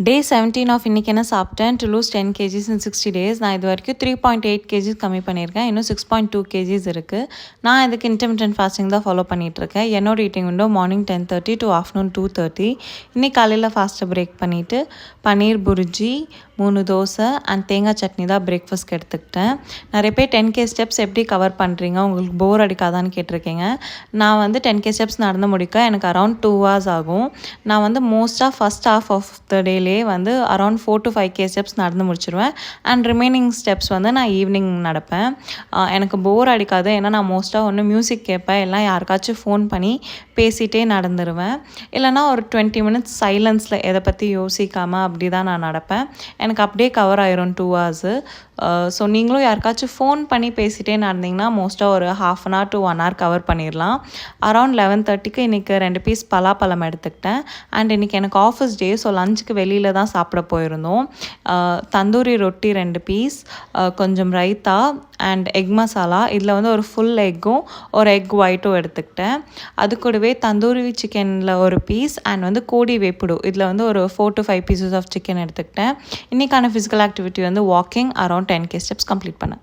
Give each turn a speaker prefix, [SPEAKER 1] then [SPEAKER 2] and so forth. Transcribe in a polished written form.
[SPEAKER 1] டே 17 of இன்றைக்கி என்ன சாப்பிட்டேன் to lose 10 kgs in 60 days. நான் இது வரைக்கும் 3.8 kgs கம்மி பண்ணியிருக்கேன். இன்னும் 6.2 kgs இருக்குது. நான் இதுக்கு இன்டர்மிட்டன்ட் ஃபாஸ்டிங் தான் ஃபாலோ பண்ணிகிட்ருக்கேன். என்னோட eating window morning 10:30 to afternoon 2:30. இன்றைக்கி காலையில் ஃபாஸ்ட்டை பிரேக் பண்ணிவிட்டு பன்னீர் புர்ஜி 3 தோசை அண்ட் தேங்காய் சட்னி தான் பிரேக்ஃபாஸ்ட்க்கு எடுத்துக்கிட்டேன். நிறைய பேர் 10K ஸ்டெப்ஸ் எப்படி கவர் பண்ணுறீங்க, உங்களுக்கு போர் அடிக்காதான்னு கேட்டிருக்கீங்க. நான் வந்து 10K ஸ்டெப்ஸ் நடந்து முடிக்க எனக்கு அரௌண்ட் 2 hours ஆகும். நான் வந்து மோஸ்ட்டாக ஃபஸ்ட் ஹாஃப் ஆஃப் த டேலே வந்து அரௌண்ட் 4 to 5K ஸ்டெப்ஸ் நடந்து முடிச்சிடுவேன். அண்ட் ரிமைனிங் ஸ்டெப்ஸ் வந்து நான் ஈவினிங் நடப்பேன். எனக்கு போர் அடிக்காது. ஏன்னா நான் மோஸ்ட்டாக ஒன்று மியூசிக் கேட்பேன், எல்லாம் யாருக்காச்சும் ஃபோன் பண்ணி பேசிகிட்டே நடந்துருவேன். இல்லைனா ஒரு 20 minutes சைலன்ஸில் எதை பற்றி யோசிக்காமல் அப்படி தான் நான் நடப்பேன். எனக்கு அப்படியே கவர் ஆயிரும் 2 hours. ஸோ நீங்களும் யாருக்காச்சும் ஃபோன் பண்ணி பேசிகிட்டே நடந்தீங்கன்னா மோஸ்ட்டாக ஒரு 1/2 hour to 1 hour கவர் பண்ணிடலாம். அரௌண்ட் 11:30க்கு இன்றைக்கி 2 பீஸ் பலாப்பழம் எடுத்துக்கிட்டேன். அண்ட் இன்றைக்கி எனக்கு ஆஃபீஸ் டே, ஸோ லஞ்சுக்கு வெளியில் தான் சாப்பிட போயிருந்தோம். தந்தூரி ரொட்டி 2 பீஸ், கொஞ்சம் ரைத்தா அண்ட் எக் மசாலா. இதில் வந்து ஒரு ஃபுல் எக்கும் ஒரு எக் ஒயிட்டும் எடுத்துக்கிட்டேன். அது கூடவே தந்தூரி சிக்கனில் ஒரு பீஸ் அண்ட் வந்து கோடி வேப்புடு, இதில் வந்து ஒரு 4 to 5 pieces ஆஃப் சிக்கன் எடுத்துக்கிட்டேன். இன்றைக்கான ஃபிசிக்கல் ஆக்டிவிட்டி வந்து walking around 10K steps complete பண்ணேன்.